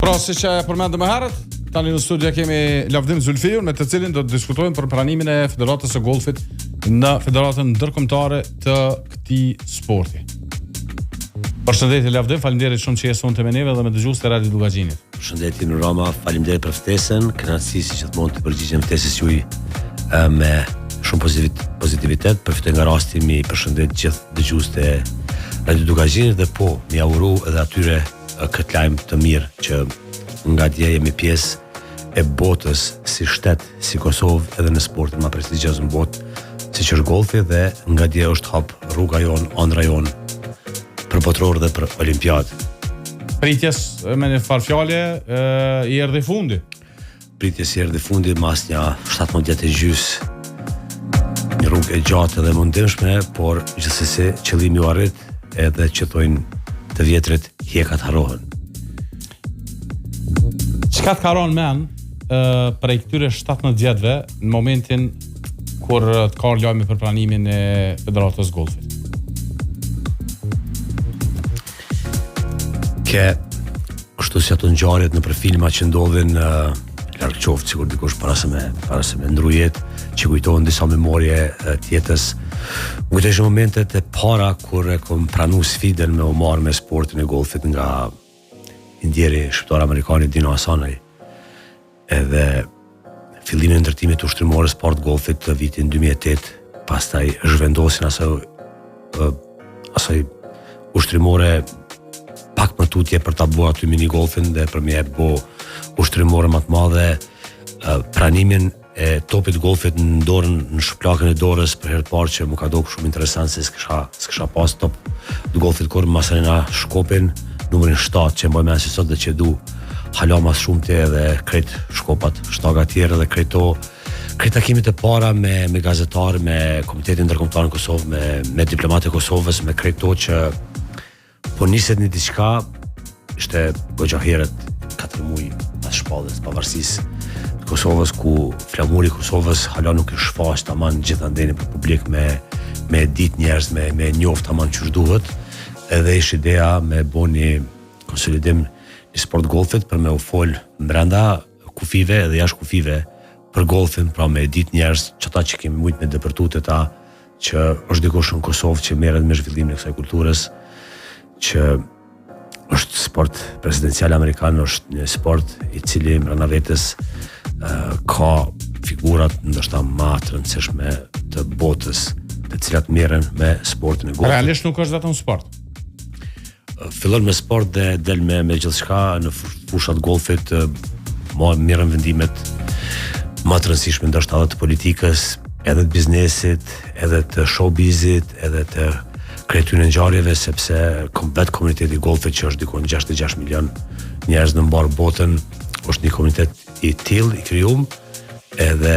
Pra, si që përmendëm më herët, tani në studio kemi Lavdim Zulfiun, me të cilin do të diskutojmë për pranimin e Federatës së Golfit në Federatën Ndërkombëtare të këtij sporti. Përshëndetje Lavdim, faleminderit shumë që je sonte me neve dhe me dëgjuesit e Radio Dugaxhinit. Përshëndetje në Roma, faleminderit për ftesën, kënaqësi si gjithmonë të përgjigjem ftesës juaj me shumë pozitivitet, përfitoj nga rasti mi përshëndet gjithë dëgjuesit e Radio Dugaxhinit dhe po, mi auguro edhe atyre këtë lajm të mirë që nga dje jemi pjesë e botës si shtet, si Kosovë edhe në sportin më prestigjioz në botë, siç është golfi dhe nga dje është hap rruga jon, ëndra jon për botror dhe për olimpiadë. Pritjes me një farë fjalë i erdhi fundi. Pritjes i erdhi fundi mas një 17 vjet e gjys. Një rrugë e gjatë dhe mundimshme, por gjithsesi qëllimi u arrit edhe që thojnë të vjetrit hjekat harrohen. Çka të karon men prej këtyre 17 vjetëve në momentin kur të ka lajmi për pranimin e Federatës Golfit? Kështu si ato ngjarjet në për filma që ndodhin larg qoftë sikur dikush para se me ndrujet, që kujtohen disa memorje të jetës. Kujtohesh momentet e para kur e kom pranu sfidën me u marrë me sportin e golfit nga indjeri shqiptar-amerikani Dino Hasanaj. Edhe fillimi i ndërtimit të ushtrimorës sport golfit të vitin 2008, pastaj zhvendosin asaj ushtrimore pak më tutje për ta bua aty mini golfin dhe për me bo ushtrimore më të madhe, pranimin e topit golfit në dorën, në shplakën e dorës për herë të parë që më ka dokë shumë interesant se s'kisha pas top të golfit kur Masanina Shkopin, numrin 7 që mboj me si sot dhe që du hala mas shumë të edhe krejt shkopat, shtaga tjerë dhe krejt takimit e para me gazetarë, me Komitetin Ndërkombëtar në Kosovë, me diplomatë e Kosovës, me krejt to që po niset një diçka, ishte goxha herët 4 muaj pas shpallës pavarësisë të Kosovës, ku flamuri i Kosovës hala nuk i shfaq tamam gjithandej për publik me ditë njerëz, me njoft tamam çu duhet, edhe ish ideja me bo një konsolidim një sport golfit për me u fol brenda kufive edhe jashtë kufive për golfin, pra me ditë njerëz çata që kemi mujt me depërtuar të ta që është dikush në Kosovë që merret me zhvillimin e kësaj kulturës, që është sport presidencial amerikan, është një sport i cili brenda vetes ka figurat ndoshta më të rëndësishme të botës, të cilat merren me sportin e golfit. Realisht nuk është vetëm sport. Fillon me sport dhe del me gjithçka në fushat golfit, merren vendimet më të rëndësishme ndoshta edhe të politikës, edhe të biznesit, edhe të showbizit, edhe të kretyre ngjarjeve, sepse vetë komuniteti i golfit që është dikon 66 milion njerëz në mbar botën, është një komunitet i tillë i krijuar, edhe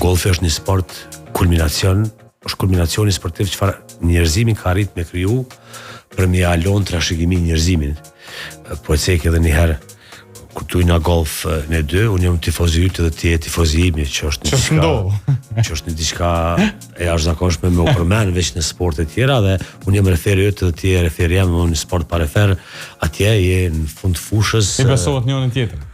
golfi është një sport është kulminacioni sportiv çfarë njerëzimi ka arrit me kriju për me alon trashëgimin njerëzimin. Po e cek edhe një herë kur tujna golf në dy, unë jam tifoz i yt dhe ti je tifoz i imi, që është një diçka e jashtëzakonshme me u përmend veç në sporte tjera, dhe unë jam referi yt dhe ti je referi jam në sport pa refer, atje je në fund fushës. I besohet njërin tjetrin.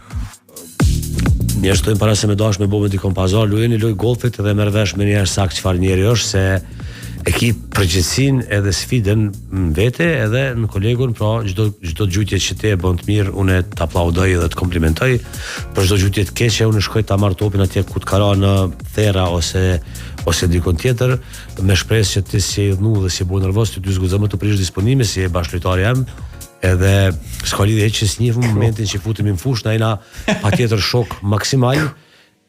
Njerëz shtojnë para se me dash me bëmë dikon pazar, lujeni loj golfit dhe merr vesh me njerëz sakt çfarë njeri është, se e ki përgjithsinë edhe sfidën në vete edhe në kolegun, pra çdo gjujtje që ti e bën të mirë, unë të aplaudoj dhe të komplimentoj, për çdo gjujtje të keqe unë shkoj ta marr topin atje ku të kara në thera ose dikon tjetër, me shpresë që ti si e dhnu dhe si e bu nervoz, ti dy zguzëm të prish disponime si e bashkëlojtar jam, edhe s'ka lidhje që s'njeh momentin që futemi në fushë, na patjetër shok maksimal,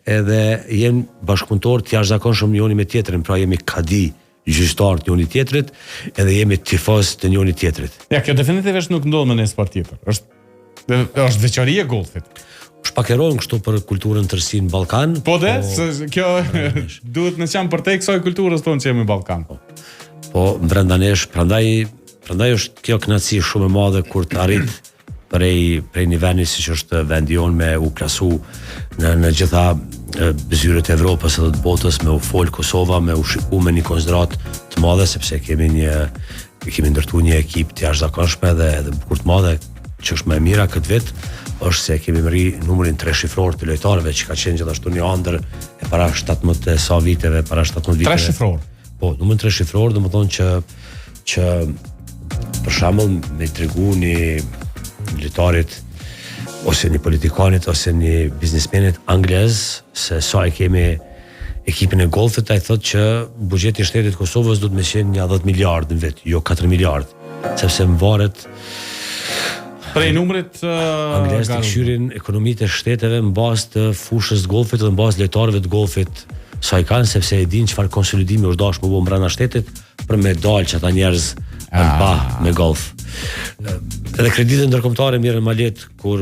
edhe jem bashkëpunëtor të jashtëzakonshëm njëri me tjetrin, pra jemi kadi gjyqtar të njëri tjetrit, edhe jemi tifoz të njëri tjetrit. Ja, kjo definitivisht nuk ndodh në një sport tjetër. Është veçori e golfit. Shpakeron kështu për kulturën tërësi në Ballkan. Po dhe, kjo duhet në qenë për te kësaj kulturës tonë që jemi në Ballkan. Po, brenda nesh, prandaj është kjo kënaqësi shumë e madhe kur të arrit prej një vendi siç është vendi jon me u klasu në gjitha zyret e Evropës edhe të botës, me u fol Kosova, me u shiku me një konsiderat të madhe, sepse kemi ndërtuar një ekip të jashtëzakonshme dhe bukur të madhe. që është më e mira këtë vit është se kemi mri numrin 3 shifror të lojtarëve që ka qenë gjithashtu një ëndër e para 17 e sa viteve, para 17 viteve. 3 shifror. Po, numrin 3 shifror, domethënë që për shembull me tregu një lojtarit ose një politikanit ose një biznesmenit anglez se sa e kemi ekipin e golfit, ai thotë që buxheti i shtetit të Kosovës do të më qenë një 10 miliard në vit, jo 4 miliard, sepse mvaret prej numrit anglez të këshyrin ekonomitë e shteteve në bazë të fushës të golfit dhe në bazë lojtarëve të golfit sa i kanë, sepse e din çfarë konsolidimi është dashur më bëu brenda shtetit për me dalë që ata njerëz pa me golf. Edhe kreditët ndërkombëtare mirën më lehtë kur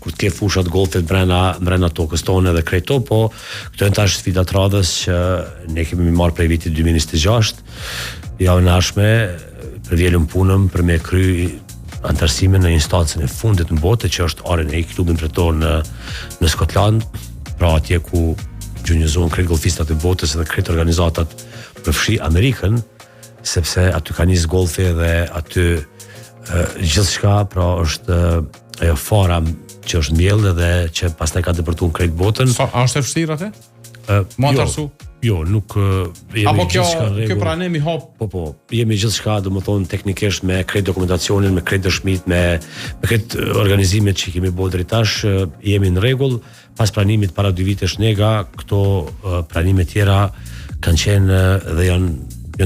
të ke fushat golfit brenda tokës tonë edhe krejto, po këto janë tash sfida të radhës që ne kemi marrë prej vitit 2026, javën e ardhshme për vjelën punëm për me kry antarësimin në instancën e fundit në botë që është RNA, klubin tretor në Skotland, pra atje ku gjunjëzohen krejt golfistat e botës edhe krejt organizatat përfshi Amerikën, sepse aty ka nis golfi dhe aty gjithçka pra është ajo fara që është mbjellë dhe që pastaj ka depërtuar krejt botën. A është e vështirë atë? Montarsu? Jo, nuk jemi apo gjithçka në rregull. Kjo pranimi hop. Po, jemi gjithçka, domethënë teknikisht me krejt dokumentacionin, me krejt dëshmitë, me krejt organizimet që kemi bërë deri tash, jemi në rregull. Pas pranimit para 2 vitesh nega, këto pranime tjera kanë qenë dhe janë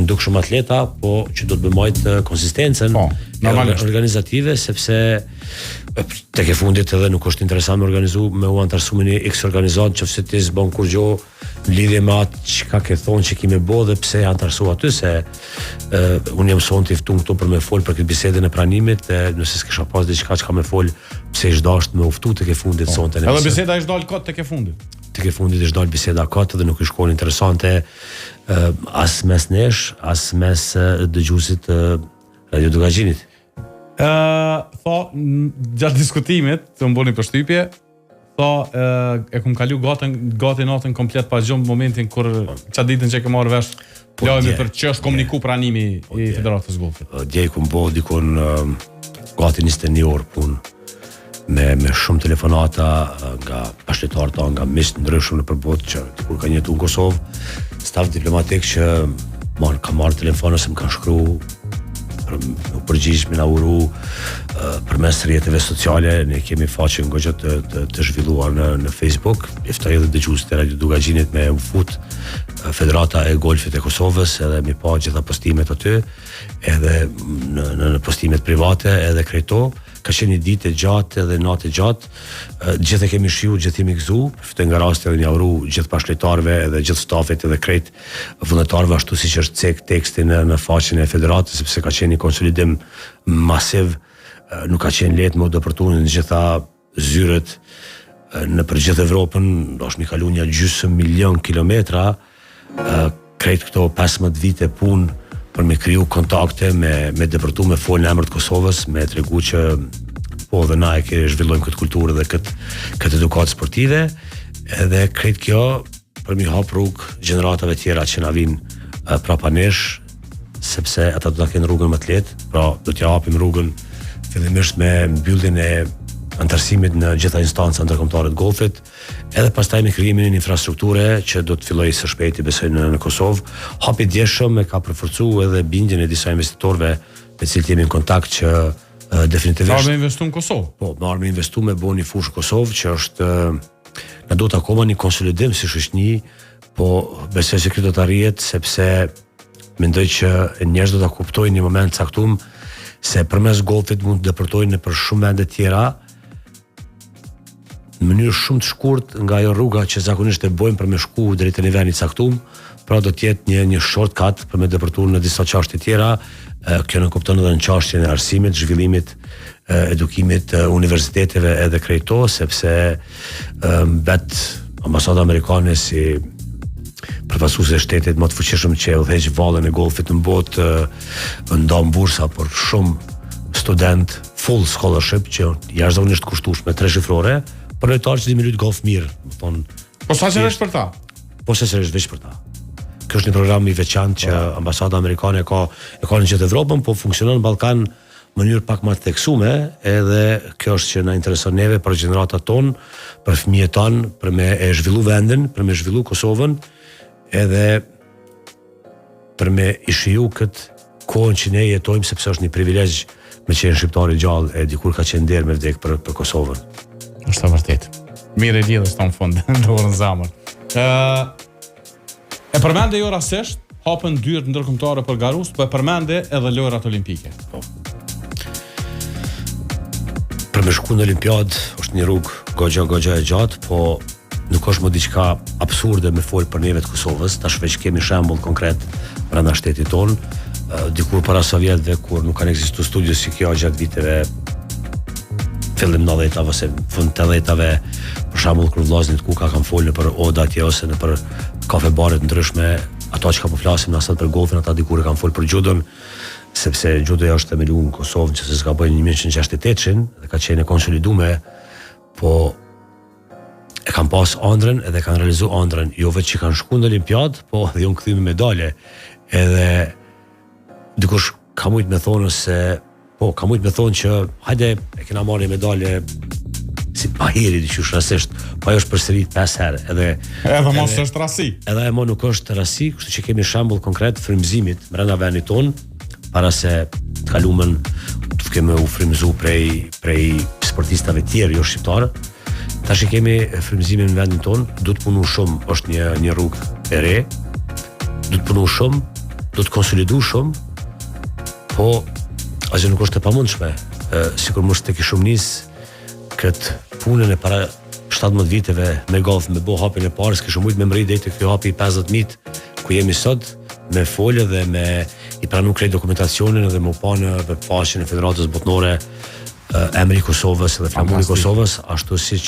dukshëm atleta, po që do të bëjmë konsistencën organizative, sepse tek e fundit edhe nuk është interesant me organizu me u antarësu me një X organizat që fse ti s'bën kur gjo në lidhje me atë çka ke thonë që kime bo dhe pse antarësu aty, se unë jam sonë t'i ftuar këtu për me fol për këtë bisedën e pranimit, nëse s'kisha pas diçka çka me fol pse ish dasht me uftu tek e fundit sonte. Edhe biseda ish dal kot tek e fundit. Tek e fundit ish dal biseda kot dhe nuk ish shkon interesante as mes nesh, as mes dëgjuesit Radio Dugaxhinit. Gjatë diskutimit të mboni përshtypje, e kum kalu gati natën komplet pa gjumë momentin kur qatë ditën që ke marrë vesh lajmi për që është komuniku pranimi i Federatës Golfit. Dje i kum bo dikon gati 21 orë punë me shumë telefonata nga pashtetart, nga misë ndryshëm në përbot që kur ka jetu në Kosovë, staf diplomatik që ka marrë telefonës më kanë shkru u përgjishme na uru për mes rrjeteve sociale, ne kemi faqen goxha të zhvilluar në Facebook, ftoj edhe dëgjuesit e Radio Dugaxhinit me u fut Federata e Golfit e Kosovës edhe mi pa gjitha postimet aty, edhe në postimet private edhe krejto, ka qenë një ditë e gjatë edhe natë e gjatë, gjithë e kemi shiu, gjithë jemi gëzu, ftoj nga rasti edhe një uru gjithë pashletarve edhe gjithë stafet edhe krejt vullnetarve ashtu si që është cek tekstin në faqen e Federatës, sepse ka qenë një konsolidim masiv, nuk ka qenë lehtë me u depërtuar në gjitha zyrët në për gjithë Evropën, është mi kalu një gjysmë milion kilometra, krejt këto 15 vite punë për me kriju kontakte, me depërtu, me fol në emër të Kosovës, me tregu që po dhe na e ke zhvillojmë këtë kulturë dhe këtë edukatë sportive, edhe krejt kjo për mi hap rrugë gjeneratave tjera që na vinë prapa nesh, sepse ata do ta kenë rrugën më të lehtë, pra do t'ja hapim rrugën fillimisht me mbylljen e antarësimit në gjitha instanca ndërkombëtare të golfit, edhe pastaj me krijimin e një infrastrukture që do të fillojë së shpejti besoj në Kosovë. Hapi i djeshëm e ka përforcuar edhe bindjen e disa investitorëve me cilët jemi në kontakt që definitivisht marrë investu në Kosovë. Po, marrë investu me bo një fushë Kosovë që është na duhet akoma një konsolidim si shoqëni, po besoj se kjo do të arrihet sepse mendoj që njerëzit do ta kuptojnë në moment caktuar se përmes golfit mund të depërtojnë për shumë vende tjera në mënyrë shumë të shkurt nga ajo rruga që zakonisht e bojmë për me shku deri te një vend i caktuar, pra do të jetë një shortcut për me depërtuar në disa çështje tjera. Kjo në kupton edhe në çështjen e arsimit, zhvillimit, edukimit, universiteteve edhe krejto, sepse vet ambasada amerikane si përfaqësues e shtetit më të fuqishëm që udhëheq vallën e golfit në botë, ndon bursa për shumë student, full scholarship që jashtëzakonisht kushtueshme, 3 shifrore, për lojtarë që di me luajtë golf mirë, më thonë. Po sa seriozisht për ta? Po sa seriozisht veç për ta. Kjo është një program i veçantë që ambasada amerikane ka në gjithë Evropën, po funksionon në Ballkan mënyrë pak më të theksuar, edhe kjo është që na intereson neve për gjeneratat tonë, për fëmijët tanë, për me e zhvillu vendin, për me zhvillu Kosovën, edhe për me i shiju këtë kohën që ne jetojmë, sepse është një privilegj me qenë shqiptari gjallë e dikur ka qenë derë me vdek për Kosovën. Është vërtet. Mirë e lidhës të në fund, në orën zamër. E përmende jo rasisht, hapën dyert ndërkombëtare për Garus, po e përmende edhe lojrat olimpike. Po. Për me shku në Olimpiad është një rrugë gogja e gjatë, po nuk është më diçka absurde me folë për neve të Kosovës, tash veç kemi shembull konkret brenda shtetit tonë, dikur para sa vjetëve kur nuk kanë ekzistuar studio si kjo gjatë viteve fillim 90-ave ose fund 80-ave, për shembull kur vllaznit Kuka kanë folë për oda atje ose në për kafe-bare të ndryshme, ato që ka po flasim na sot për golfin, ata dikur kanë folë për judon, sepse judoja është themeluar në Kosovë që se s'ka bërë 1968 dhe ka qenë e konsoliduar, po e kanë pas ëndrrën edhe kanë realizuar ëndrrën, jo vetë që kanë shkuar në Olimpiad, po dhe janë kthyer me medale. Edhe dikush ka mujt me thonë se ka mujt me thonë që hajde e kena marrë medale si pa heri diqysh rasisht, po ajo është përsërit 5 herë, edhe mos është rasi. Edhe e mo nuk është rasi, kështu që kemi shembull konkret frymëzimit brenda vendit tonë, para se të kalumen të kemi u frymëzu prej sportistave tjerë jo shqiptarë. Tash i kemi frymëzimin në vendin tonë, du të punu shumë, është një rrugë e re, du të punu shumë, du të konsolidu shumë, po asgjë nuk është e pamundshme, sikur mos tek i shumë nis këtë punën e para 17 viteve me golf, me bo hapin e parë, s'kishë mujt me mri deri te ky hapi 50 mit ku jemi sot, me folje dhe me i pranu krejt dokumentacionin edhe me u pa në webfaqen e Federatës Botnore emri i Kosovës dhe flamuri i Kosovës, ashtu siç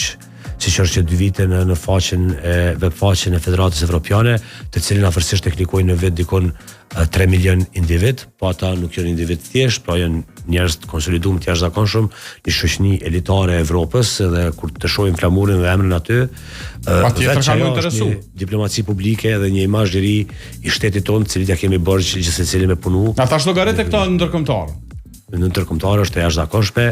është që 2 vite në webfaqen e Federatës Evropiane, të cilin afërsisht e klikojnë në vetë dikon 3 milion individ, po ata nuk janë individ thjesht, pra janë njerëz të konsoliduar të jashtëzakonshëm, një shoqëni elitare e Evropës, dhe kur të shohim flamurin dhe emrin aty, patjetër kanë interesu. Diplomaci publike dhe një imazh i ri i shtetit tonë, të cilit ja kemi bërë që secili me punu. Ata llogarit e këto ndërkombëtar. Në ndërkombëtar është e jashtëzakonshme,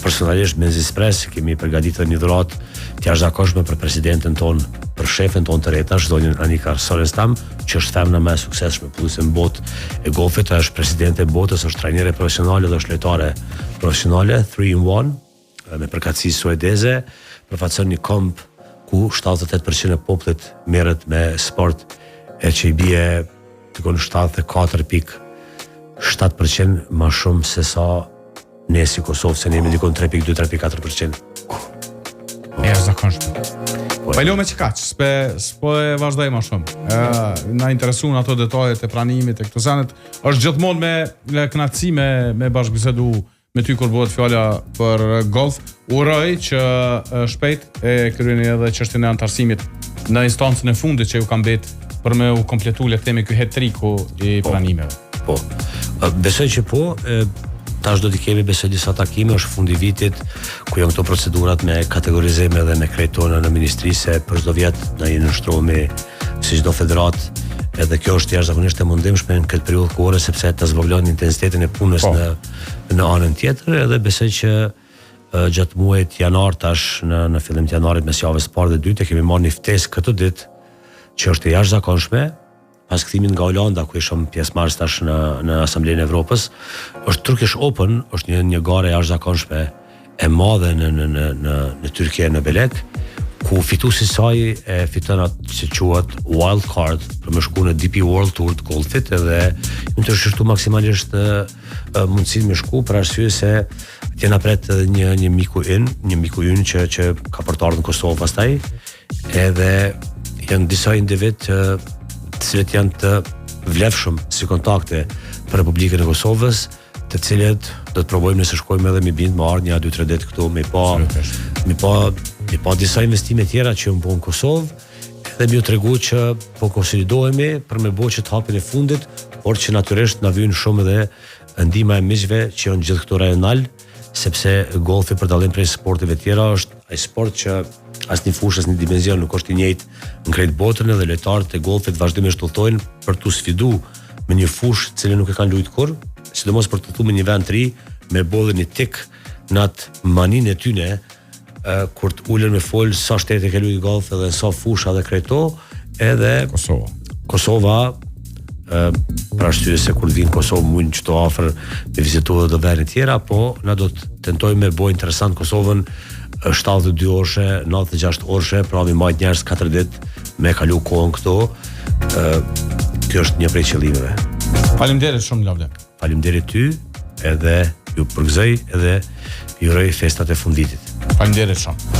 personalisht me Zispress kemi përgatitur një dhuratë të jashtëzakonshme për presidenten ton, për shefin ton të retash, zonjën Anika Sorenstam, që është femna më e suksesshme pluese në botë e golfit, është presidente e botës, është trajnere profesionale dhe është lojtare profesionale 3-in-1 me përkatësi suedeze, përfaqëson një komp ku 78% e popullit merret me sport, e që i bie tikon 74.7% ma shumë se sa ne si Kosovë, se ne jemi dikon 3.2-3.4%. E është zakonshme. Pajlo me që kaq, s'po e vazhdoj ma shumë. Na interesuan ato detajet e pranimit e këto senet. Është gjithmonë me kënaqësi me bashkëbisedu me ty kur bëhet fjala për golf. Uroj që shpejt e kryeni edhe çështjen e antarësimit në instancën e fundit që ju ka mbet për me u kompletu le të themi ky hat-tricku i pranimeve. Po. Besoj që po, tash do t'i kemi besoj disa takime, është fundi vitit ku janë këto procedurat me kategorizime dhe me krejt tona në ministri, se për çdo vjet na jeni nështrohemi si çdo federat, edhe kjo është jashtëzakonisht e mundimshme në këtë periudhë kohore, sepse ta zvoglon intensitetin e punës në anën tjetër, edhe besoj që gjatë muajit janar tash në fillim të janarit mes javës së parë dhe dytë kemi marrë një ftesë këtë ditë që është e jashtëzakonshme. Pas kthimin nga Olanda, ku ishim pjesëmarrës tash në Asamblenë e Evropës, është Turkish Open, është një gare jashtëzakonshme e madhe në Turqi, në Belek, ku fituesi i saj e fiton atë që quhet wild card për me shku në DP World Tour të golfit, edhe mund të shërtu maksimalisht mundësinë me shku, për arsye se t'jena pret edhe një miku ynë që ka për të ardhur në Kosovë pastaj, edhe janë disa individ të cilët janë të vlefshëm si kontakte për Republikën e Kosovës, të cilët do të provojmë nëse shkojmë edhe mi bind më ardh një 2-3 ditë këtu me pa disa investime tjera që janë në Kosovë, dhe më u tregu që po konsolidohemi për me bëj që të hapin e fundit, por që natyrisht na vjen shumë edhe ndihma e miqve që janë gjithë këtu rajonal, sepse golfi për dallim prej sporteve tjera është ai sport që asnjë fushë, asnjë dimension nuk është i njëjtë në krejt botën, dhe lojtarët e golfit vazhdimisht udhtojnë për tu sfidu me një fushë që nuk e kanë luajtur kurrë, sidomos për të thumë një vend të ri, me bollë një tik në atë maninë e tyne, kur të ulen me fol sa shtete ke luajtur golf edhe sa fusha dhe krejto, edhe Kosova për arsye se kur vin Kosovë mund çto afër me vizituar do vende tjera, po na do të tentojmë me bëj interesant Kosovën 72 orëshe, 96 orëshe, pra mi majt njerëz 4 ditë me kalu kohën këto. Kjo është një prej qëllimeve. Faleminderit shumë Lavde. Faleminderit ty, edhe ju përgëzoj edhe ju uroj festat e funditit. Faleminderit shumë.